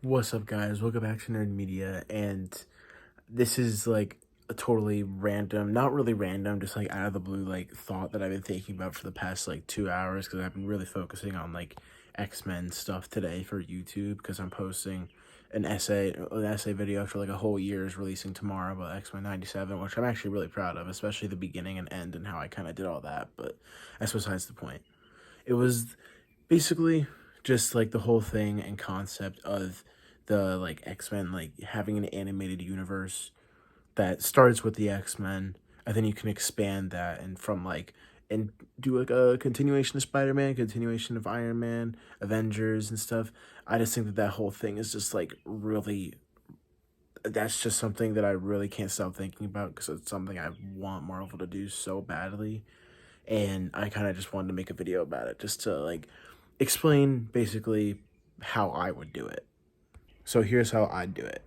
What's up, guys? Welcome back to Nerd Media, and this is like a totally random, not really random, just like out of the blue, like thought that I've been thinking about for the past like 2 hours because I've been really focusing on like X-Men stuff today for YouTube because I'm posting an essay video for like a whole year is releasing tomorrow about X-Men 97, which I'm actually really proud of, especially the beginning and end and how I kind of did all that, but that's besides the point. It was basically just like the whole thing and concept of the like X-Men like having an animated universe that starts with the X-Men, and then you can expand that and from like and do like a continuation of Spider-Man, continuation of Iron Man, Avengers and stuff. I just think that that whole thing is just like really, that's just something that I really can't stop thinking about because it's something I want Marvel to do so badly, and I kind of just wanted to make a video about it just to like explain basically how I would do it. So here's how I'd do it.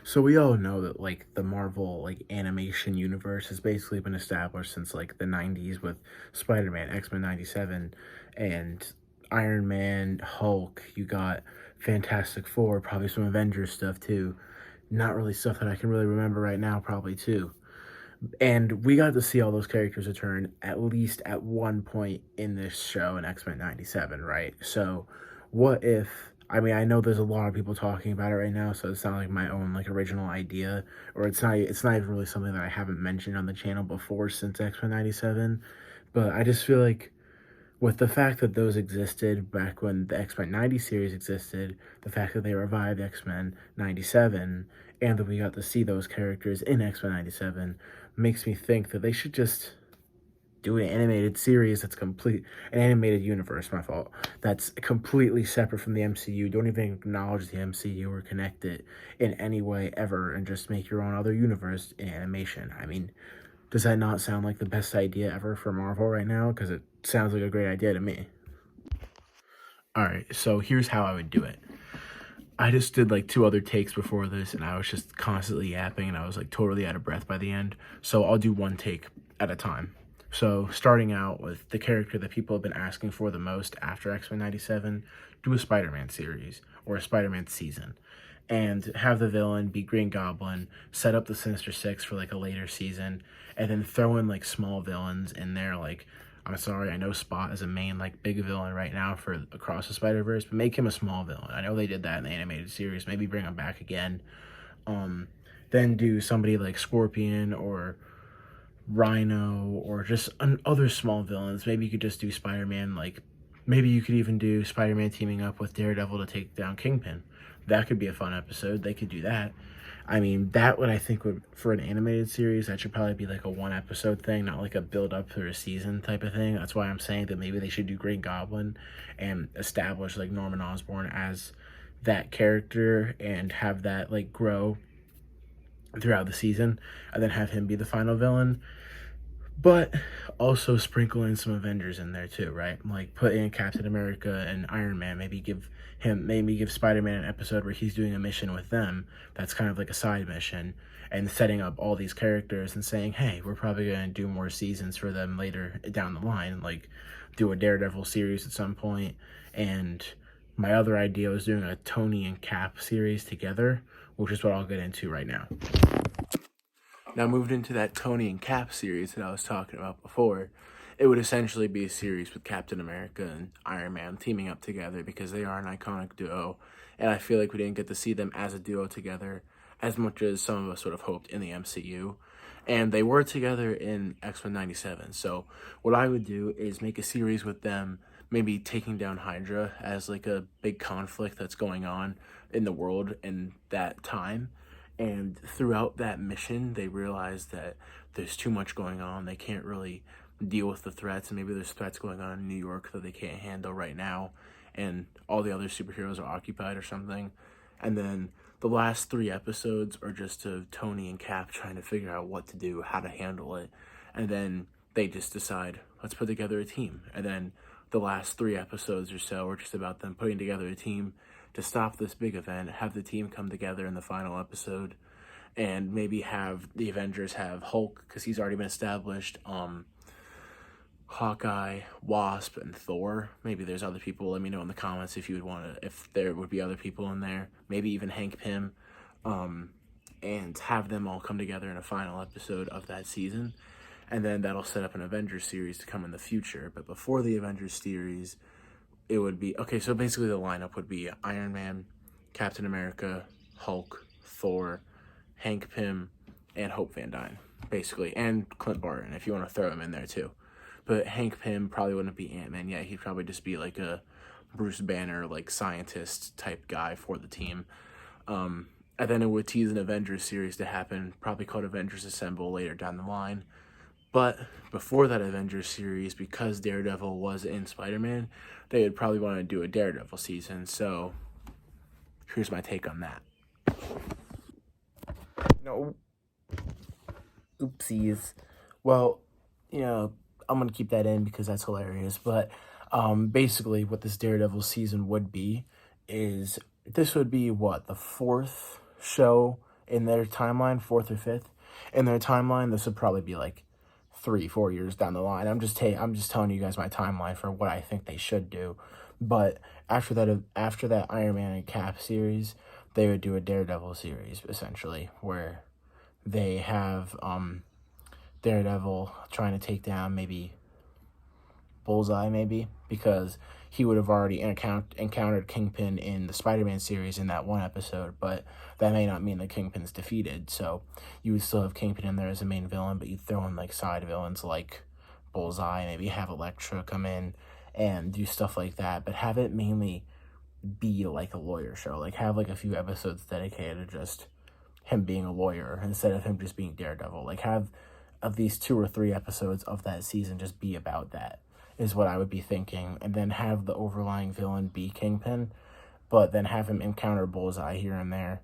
So we all know that like the Marvel like animation universe has basically been established since like the 90s with Spider-Man, X-Men 97, and Iron Man, Hulk, you got Fantastic Four, probably some Avengers stuff too. Not really stuff that I can really remember right now, probably too. And we got to see all those characters return at least at one point in this show in X-Men 97, right? So what if, I mean, I know there's a lot of people talking about it right now, so it's not like my own like original idea, or it's not even really something that I haven't mentioned on the channel before since X-Men 97, but I just feel like with the fact that those existed back when the X-Men 90 series existed, the fact that they revived X-Men 97, and that we got to see those characters in X-Men 97 makes me think that they should just do an animated series that's complete, an animated universe, my fault, that's completely separate from the MCU. Don't even acknowledge the MCU or connect it in any way ever, and just make your own other universe in animation. I mean, does that not sound like the best idea ever for Marvel right now? Because it sounds like a great idea to me. All right, so here's how I would do it. I just did like two other takes before this, and I was just constantly yapping, and I was like totally out of breath by the end. So I'll do one take at a time. So starting out with the character that people have been asking for the most after X-Men 97, do a Spider-Man series or a Spider-Man season, and have the villain be Green Goblin, set up the Sinister Six for like a later season, and then throw in like small villains in there. Like, I'm sorry, I know Spot is a main like big villain right now for Across the Spider-Verse, but make him a small villain. I know they did that in the animated series. Maybe bring him back again. Um, then do somebody like Scorpion or Rhino or just other small villains. Maybe you could just do Spider-Man, like maybe you could even do Spider-Man teaming up with Daredevil to take down Kingpin. That could be a fun episode. They could do that. I mean, that would, I think, would, for an animated series, that should probably be like a one episode thing, not like a build up for a season type of thing. That's why I'm saying that maybe they should do Green Goblin and establish like Norman Osborn as that character and have that like grow throughout the season, and then have him be the final villain, but also sprinkle in some Avengers in there too, right? Like put in Captain America and Iron Man. Maybe give Spider-Man an episode where he's doing a mission with them. That's kind of like a side mission, and setting up all these characters and saying, hey, we're probably gonna do more seasons for them later down the line. Like do a Daredevil series at some point, and my other idea was doing a Tony and Cap series together, which is what I'll get into right now. Now, moved into that Tony and Cap series that I was talking about before, it would essentially be a series with Captain America and Iron Man teaming up together because they are an iconic duo, and I feel like we didn't get to see them as a duo together as much as some of us would have hoped in the MCU. And they were together in X-Men 97. So what I would do is make a series with them, maybe taking down Hydra as like a big conflict that's going on in the world in that time, and throughout that mission, they realize that there's too much going on. They can't really deal with the threats, and maybe there's threats going on in New York that they can't handle right now, and all the other superheroes are occupied or something. And then the last three episodes are just of Tony and Cap trying to figure out what to do, how to handle it. And then they just decide, let's put together a team. And then the last three episodes or so are just about them putting together a team to stop this big event, have the team come together in the final episode, and maybe have the Avengers have Hulk, because he's already been established, Hawkeye, Wasp, and Thor. Maybe there's other people. Let me know in the comments if you would want to, if there would be other people in there. Maybe even Hank Pym, and have them all come together in a final episode of that season. And then that'll set up an Avengers series to come in the future. But before the Avengers series, it would be, okay, so basically the lineup would be Iron Man, Captain America, Hulk, Thor, Hank Pym, and Hope Van Dyne, basically. And Clint Barton, if you want to throw him in there too. But Hank Pym probably wouldn't be Ant-Man yet. He'd probably just be like a Bruce Banner, like scientist type guy for the team. And then it would tease an Avengers series to happen, probably called Avengers Assemble later down the line. But before that Avengers series, because Daredevil was in Spider-Man, they would probably want to do a Daredevil season. So here's my take on that. No. Oopsies. Well, you know, I'm going to keep that in because that's hilarious. But basically what this Daredevil season would be is, this would be what, the 4th show in their timeline, 4th or 5th in their timeline. This would probably be like 3-4 years down the line. I'm just telling you guys my timeline for what I think they should do. But after that Iron Man and Cap series, they would do a Daredevil series, essentially, where they have Daredevil trying to take down maybe Bullseye, maybe, because he would have already encountered Kingpin in the Spider-Man series in that one episode, but that may not mean the Kingpin's defeated. So you would still have Kingpin in there as a main villain, but you'd throw in like side villains like Bullseye, maybe have Elektra come in and do stuff like that, but have it mainly be like a lawyer show. Like have like a few episodes dedicated to just him being a lawyer instead of him just being Daredevil. Like have at least 2 or 3 episodes of that season just be about that, is what I would be thinking. And then have the overlying villain be Kingpin, but then have him encounter Bullseye here and there.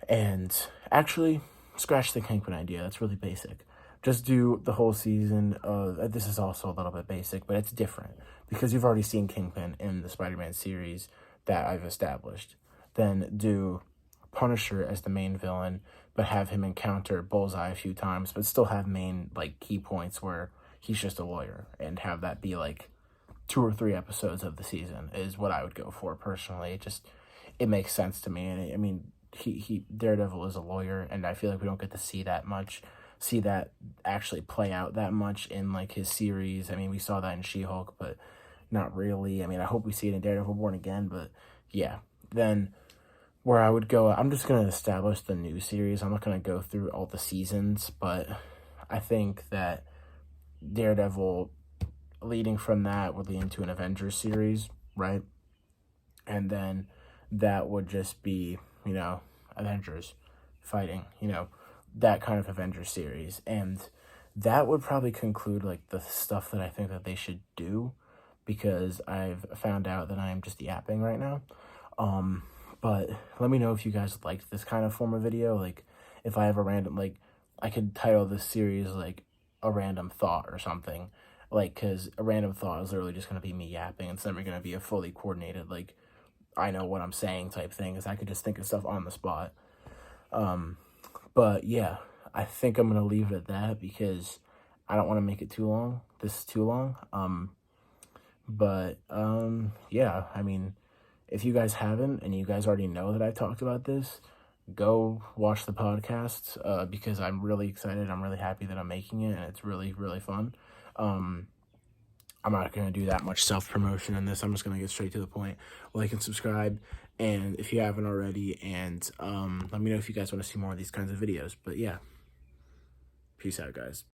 And actually, scratch the Kingpin idea. That's really basic. Just do the whole season of, this is also a little bit basic, but it's different because you've already seen Kingpin in the Spider-Man series that I've established. Then do Punisher as the main villain, but have him encounter Bullseye a few times, but still have main like key points where he's just a lawyer, and have that be like 2 or 3 episodes of the season is what I would go for personally. It makes sense to me. And I mean, he Daredevil is a lawyer, and I feel like we don't get to see that actually play out that much in like his series. I mean, we saw that in She-Hulk, but not really. I mean, I hope we see it in Daredevil Born Again, but yeah. Then where I would go, I'm just going to establish the new series. I'm not going to go through all the seasons, but I think that Daredevil leading from that would lead into an Avengers series, right? And then that would just be, you know, Avengers fighting, you know, that kind of Avengers series. And that would probably conclude like the stuff that I think that they should do, because I've found out that I am just yapping right now. But let me know if you guys liked this kind of form of video. Like if I have a random, like I could title this series like a random thought or something, like, because a random thought is literally just going to be me yapping. It's never going to be a fully coordinated, like, I know what I'm saying type thing, because I could just think of stuff on the spot. But yeah, I think I'm going to leave it at that because I don't want to make it too long. This is too long. Yeah, I mean, if you guys haven't and you guys already know that I talked about this, go watch the podcast because I'm really excited. I'm really happy that I'm making it, and it's really, really fun. I'm not going to do that much self-promotion in this. I'm just going to get straight to the point. Like and subscribe, and if you haven't already, and let me know if you guys want to see more of these kinds of videos. But yeah, peace out, guys.